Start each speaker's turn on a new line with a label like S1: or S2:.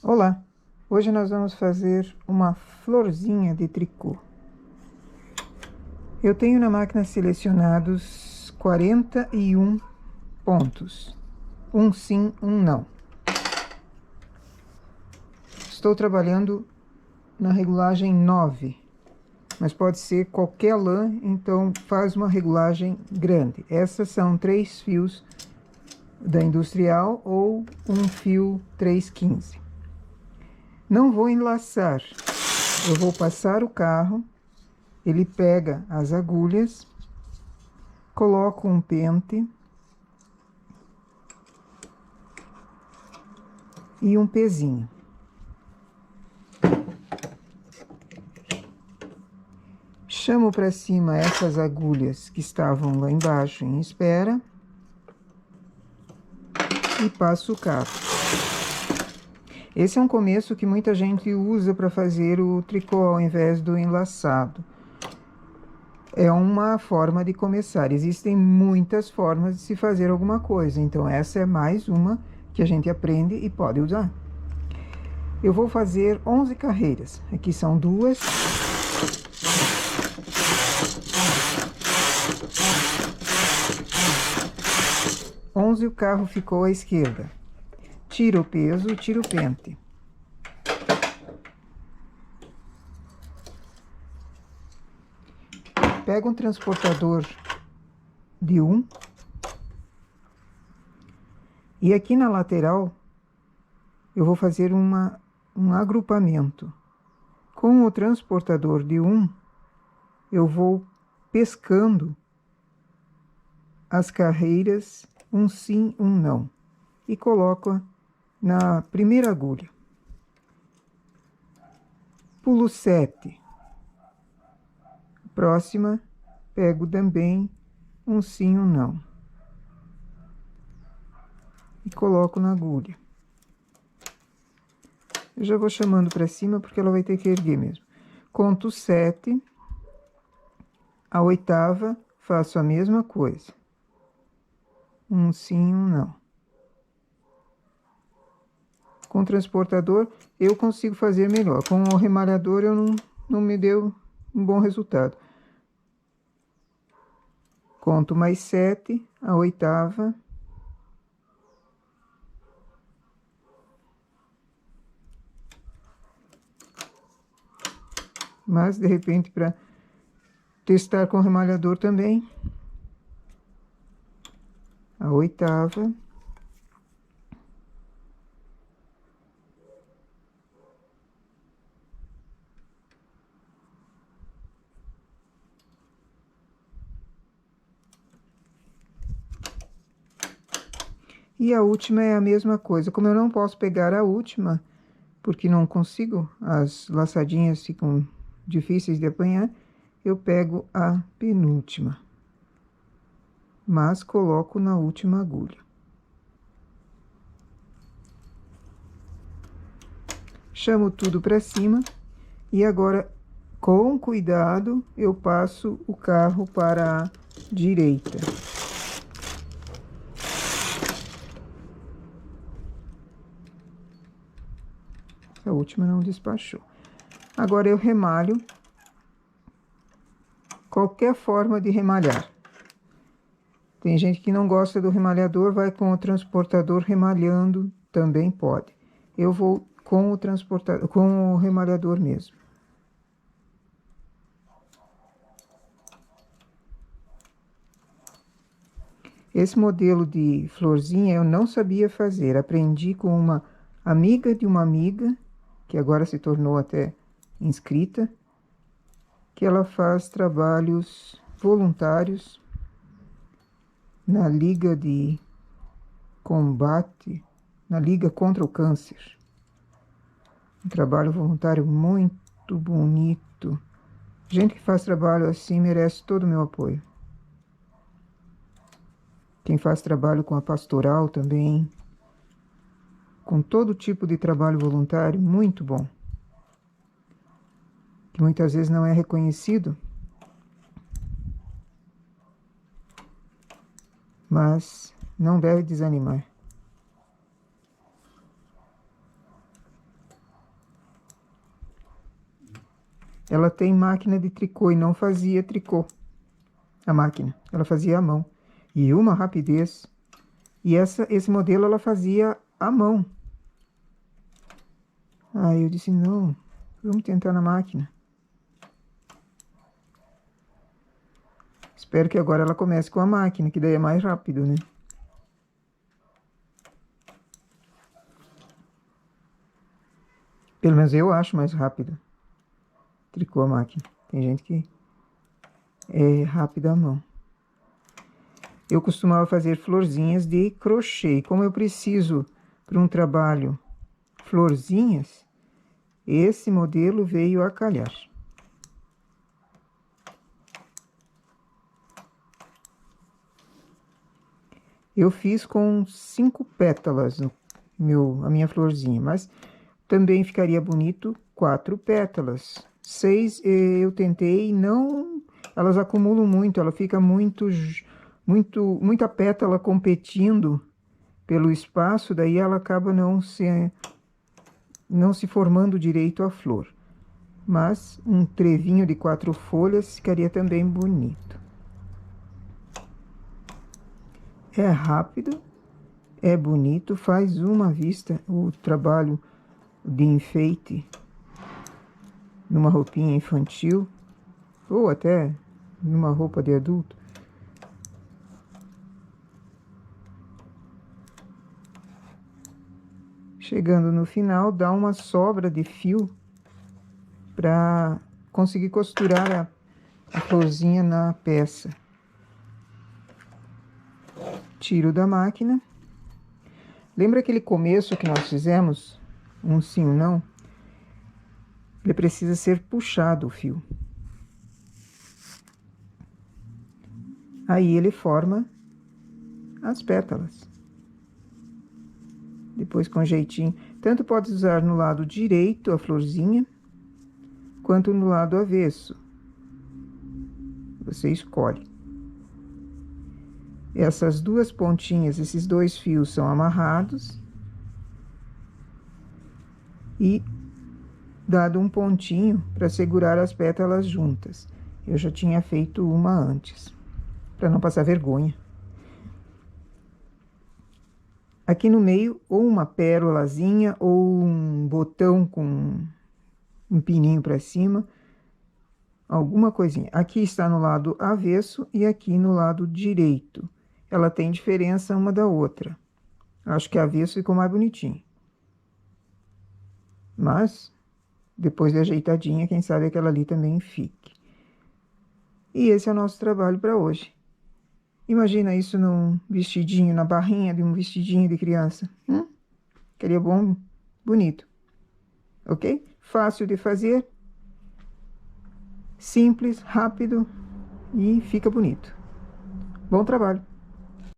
S1: Olá! Hoje nós vamos fazer uma florzinha de tricô. Eu tenho na máquina selecionados 41 pontos. Um sim, um não. Estou trabalhando na regulagem 9, mas pode ser qualquer lã, então faz uma regulagem grande. Essas são 3 fios da industrial ou um fio 315. Não vou enlaçar, eu vou passar o carro, ele pega as agulhas, coloco um pente e um pezinho. Chamo para cima essas agulhas que estavam lá embaixo em espera e passo o carro. Esse é um começo que muita gente usa para fazer o tricô ao invés do enlaçado. É uma forma de começar. Existem muitas formas de se fazer alguma coisa, então essa é mais uma que a gente aprende e pode usar. Eu vou fazer 11 carreiras. Aqui são 2. O carro ficou à esquerda. Tira o peso e tira o pente. Pega um transportador de 1. E aqui na lateral, eu vou fazer um agrupamento. Com o transportador de 1, eu vou pescando as carreiras, um sim, um não. E coloco na primeira agulha. Pulo 7. Próxima, pego também um sim, um não. E coloco na agulha. Eu já vou chamando para cima porque ela vai ter que erguer mesmo. Conto 7. A 8ª, faço a mesma coisa. Um sim, um não. Com o transportador, eu consigo fazer melhor. Com o remalhador, eu não me deu um bom resultado. Conto mais 7, a 8ª. Mas, de repente, para testar com o remalhador também. A 8ª. E a última é a mesma coisa. Como eu não posso pegar a última, porque não consigo, as laçadinhas ficam difíceis de apanhar, eu pego a penúltima. Mas coloco na última agulha. Chamo tudo para cima e agora, com cuidado, eu passo o carro para a direita. Essa última não despachou. Agora eu remalho. Qualquer forma de remalhar. Tem gente que não gosta do remalhador, vai com o transportador remalhando, também pode. Eu vou com o transportador, com o remalhador mesmo. Esse modelo de florzinha eu não sabia fazer. Aprendi com uma amiga de uma amiga, que agora se tornou até inscrita, que ela faz trabalhos voluntários na Liga de Combate, na Liga contra o Câncer. Um trabalho voluntário muito bonito. Gente que faz trabalho assim merece todo o meu apoio. Quem faz trabalho com a pastoral também, com todo tipo de trabalho voluntário, muito bom. Que muitas vezes não é reconhecido, mas não deve desanimar. ela tem máquina de tricô e não fazia tricô. A máquina, ela fazia à mão. E uma rapidez. E esse modelo ela fazia à mão. Aí eu disse, não, vamos tentar na máquina. Espero que agora ela comece com a máquina, que daí é mais rápido, né? Pelo menos eu acho mais rápido. Tricô a máquina. Tem gente que é rápida à mão. Eu costumava fazer florzinhas de crochê. Como eu preciso para um trabalho florzinhas, esse modelo veio a calhar. Eu fiz com 5 pétalas a minha florzinha, mas também ficaria bonito 4 pétalas. 6 eu tentei, não, elas acumulam muito, ela fica muita pétala competindo pelo espaço, daí ela acaba não se formando direito a flor. Mas um trevinho de 4 folhas ficaria também bonito. É rápido, é bonito, faz uma vista o trabalho de enfeite numa roupinha infantil ou até numa roupa de adulto. Chegando no final, dá uma sobra de fio para conseguir costurar a florzinha na peça. Tiro da máquina. Lembra aquele começo que nós fizemos? Um sim, um não? Ele precisa ser puxado o fio. Aí ele forma as pétalas. Depois com jeitinho. Tanto pode usar no lado direito a florzinha, quanto no lado avesso. Você escolhe. Essas duas pontinhas, esses dois fios são amarrados. E dado um pontinho para segurar as pétalas juntas. Eu já tinha feito uma antes, para não passar vergonha. Aqui no meio, ou uma pérolazinha, ou um botão com um pininho para cima, alguma coisinha. Aqui está no lado avesso e aqui no lado direito. Ela tem diferença uma da outra. Acho que avesso ficou mais bonitinho. Mas, depois de ajeitadinha, quem sabe aquela ali também fique. E esse é o nosso trabalho para hoje. Imagina isso num vestidinho, na barrinha de um vestidinho de criança. Ficaria bom, bonito. Ok? Fácil de fazer. Simples, rápido e fica bonito. Bom trabalho!